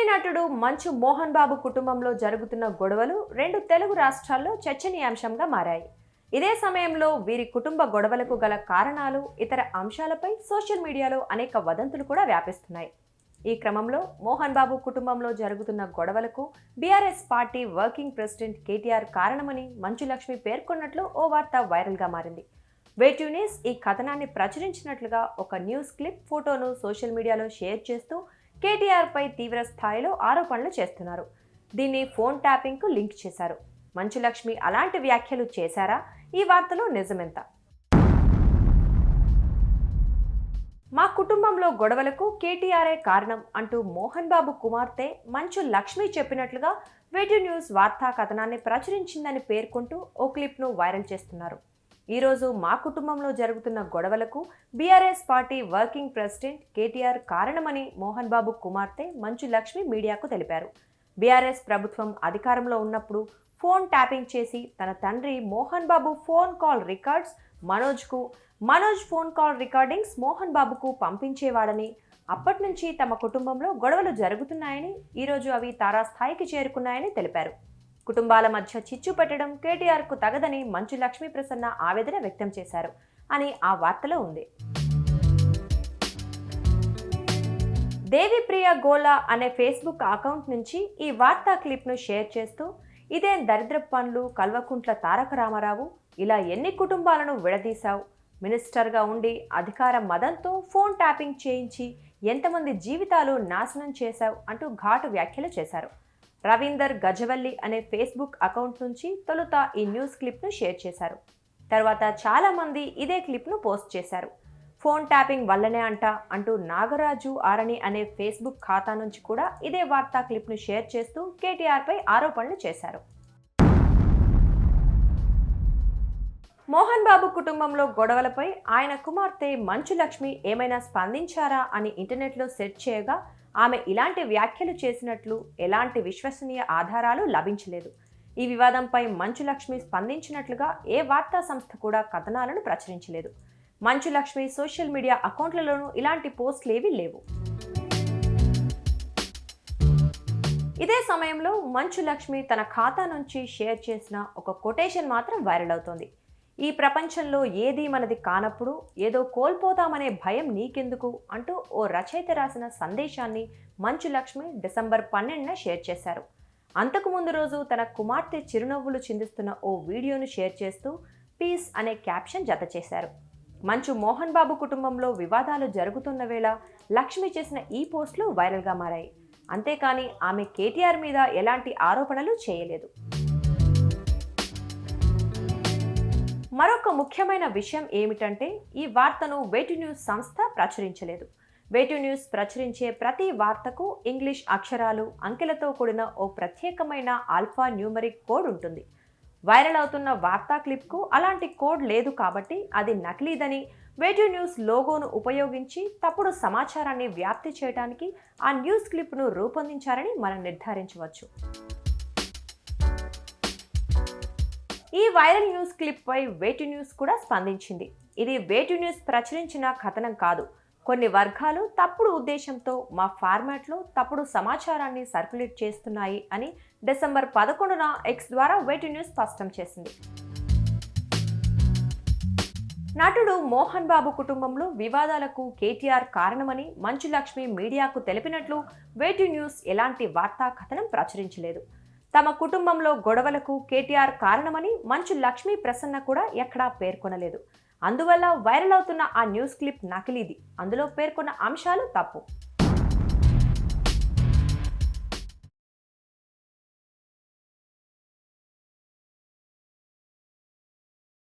నటుడు మంచు మోహన్ బాబు కుటుంబంలో జరుగుతున్న గొడవలు రెండు తెలుగు రాష్ట్రాల్లో చర్చనీయాంశంగా మారాయి. ఇదే సమయంలో వీరి కుటుంబ గొడవలకు గల కారణాలు, ఇతర అంశాలపై సోషల్ మీడియాలో అనేక వదంతులు కూడా వ్యాపిస్తున్నాయి. ఈ క్రమంలో మోహన్ బాబు కుటుంబంలో జరుగుతున్న గొడవలకు BRS party working president KTR కారణమని మంచు లక్ష్మి పేర్కొన్నట్లు ఓ వార్త వైరల్గా మారింది. వేటు న్యూస్ ఈ కథనాన్ని ప్రచురించినట్లుగా ఒక న్యూస్ క్లిప్ ఫోటోను సోషల్ మీడియాలో షేర్ చేస్తూ కేటీఆర్ పై తీవ్ర స్థాయిలో ఆరోపణలు చేస్తున్నారు. దీన్ని ఫోన్ ట్యాపింగ్ కు లింక్ చేశారు. మంచు లక్ష్మి అలాంటి వ్యాఖ్యలు చేశారా? ఈ వార్తలో నిజమెంత? మా కుటుంబంలో గొడవలకు కేటీఆర్ఏ కారణం అంటూ మోహన్ బాబు కుమార్తె మంచు లక్ష్మి చెప్పినట్లుగా వేటు న్యూస్ వార్తా కథనాన్ని ప్రచురించిందని పేర్కొంటూ ఓ క్లిప్ను వైరల్ చేస్తున్నారు. ఈరోజు మా కుటుంబంలో జరుగుతున్న గొడవలకు BRS party working president KTR కారణమని మోహన్ బాబు కుమార్తె మంచు లక్ష్మి మీడియాకు తెలిపారు. బీఆర్ఎస్ ప్రభుత్వం అధికారంలో ఉన్నప్పుడు ఫోన్ ట్యాపింగ్ చేసి తన తండ్రి Mohan Babu phone call records Manoj phone call recordings Mohan బాబుకు పంపించేవాడని, అప్పటి నుంచి తమ కుటుంబంలో గొడవలు జరుగుతున్నాయని, ఈరోజు అవి తారాస్థాయికి చేరుకున్నాయని తెలిపారు. కుటుంబాల మధ్య చిచ్చు పెట్టడం కేటీఆర్కు తగదని మంచు లక్ష్మీ ప్రసన్న ఆవేదన వ్యక్తం చేశారు అని ఆ వార్తలో ఉంది. దేవిప్రియ గోలా అనే ఫేస్బుక్ అకౌంట్ నుంచి ఈ వార్తా క్లిప్ను షేర్ చేస్తూ, ఇదేం దరిద్ర పనులు కల్వకుంట్ల తారక రామారావు, ఇలా ఎన్ని కుటుంబాలను విడదీశావు, మినిస్టర్గా ఉండి అధికార మదంతో ఫోన్ ట్యాపింగ్ చేయించి ఎంతమంది జీవితాలు నాశనం చేశావు అంటూ ఘాటు వ్యాఖ్యలు చేశారు. రవీందర్ గజవల్లి అనే ఫేస్బుక్ అకౌంట్ నుంచి తొలుత ఈ న్యూస్ క్లిప్ను షేర్ చేశారు. తర్వాత చాలా మంది ఇదే క్లిప్ను పోస్ట్ చేశారు. ఫోన్ ట్యాపింగ్ వల్లనే అంటూ నాగరాజు ఆరణి అనే ఫేస్బుక్ ఖాతా నుంచి కూడా ఇదే వార్తా క్లిప్ను షేర్ చేస్తూ కేటీఆర్ పై ఆరోపణలు చేశారు. మోహన్ బాబు కుటుంబంలో గొడవలపై ఆయన కుమార్తె మంచు లక్ష్మి ఏమైనా స్పందించారా అని ఇంటర్నెట్లో సెర్చ్ చేయగా ఆమె ఇలాంటి వ్యాఖ్యలు చేసినట్లు ఎలాంటి విశ్వసనీయ ఆధారాలు లభించలేదు. ఈ వివాదంపై మంచు లక్ష్మి స్పందించినట్లుగా ఏ వార్తా సంస్థ కూడా కథనాలను ప్రచురించలేదు. మంచు లక్ష్మి సోషల్ మీడియా అకౌంట్లలోనూ ఇలాంటి పోస్టులేవీ లేవు. ఇదే సమయంలో మంచు లక్ష్మి తన ఖాతా నుంచి షేర్ చేసిన ఒక కొటేషన్ మాత్రం వైరల్ అవుతోంది. ఈ ప్రపంచంలో ఏదీ మనది కానప్పుడు ఏదో కోల్పోతామనే భయం నీకెందుకు అంటూ ఓ రచయిత రాసిన సందేశాన్ని మంచు లక్ష్మి డిసెంబర్ 12న షేర్ చేశారు. అంతకు ముందు రోజు తన కుమార్తె చిరునవ్వులు చిందిస్తున్న ఓ వీడియోను షేర్ చేస్తూ పీస్ అనే క్యాప్షన్ జత చేశారు. మంచు మోహన్ బాబు కుటుంబంలో వివాదాలు జరుగుతున్న వేళ లక్ష్మి చేసిన ఈ పోస్టులు వైరల్గా మారాయి. అంతేకాని ఆమె కేటీఆర్ మీద ఎలాంటి ఆరోపణలు చేయలేదు. మరొక ముఖ్యమైన విషయం ఏమిటంటే ఈ వార్తను వేటు న్యూస్ సంస్థ ప్రచురించలేదు. వేటు న్యూస్ ప్రచురించే ప్రతి వార్తకు ఇంగ్లీష్ అక్షరాలు, అంకెలతో కూడిన ఓ ప్రత్యేకమైన ఆల్ఫా న్యూమరిక్ కోడ్ ఉంటుంది. వైరల్ అవుతున్న వార్తా క్లిప్కు అలాంటి కోడ్ లేదు కాబట్టి అది నకిలీదని, వేటు న్యూస్ లోగోను ఉపయోగించి తప్పుడు సమాచారాన్ని వ్యాప్తి చేయడానికి ఆ న్యూస్ క్లిప్ను రూపొందించారని మనం నిర్ధారించవచ్చు. ఈ వైరల్ న్యూస్ క్లిప్ పై వేటు న్యూస్ కూడా స్పందించింది. ఇది వేటు న్యూస్ ప్రచురించిన కథనం కాదు. కొన్ని వర్గాలు తప్పుడు ఉద్దేశంతో మా ఫార్మాట్లో తప్పుడు సమాచారాన్ని సర్క్యులేట్ చేస్తున్నాయి అని డిసెంబర్ 11న ఎక్స్ ద్వారా వేటు న్యూస్ స్పష్టం చేసింది. నటుడు మోహన్ బాబు కుటుంబంలో వివాదాలకు కేటీఆర్ కారణమని మంచు లక్ష్మి మీడియాకు తెలిపినట్లు వేటు న్యూస్ ఎలాంటి వార్తా కథనం ప్రచురించలేదు. తమ కుటుంబంలో గొడవలకు కేటీఆర్ కారణమని మంచు లక్ష్మీ ప్రసన్న కూడా ఎక్కడా పేర్కొనలేదు. అందువల్ల వైరల్ అవుతున్న ఆ న్యూస్ క్లిప్ నకిలీది. అందులో పేర్కొన్న అంశాలు తప్పు.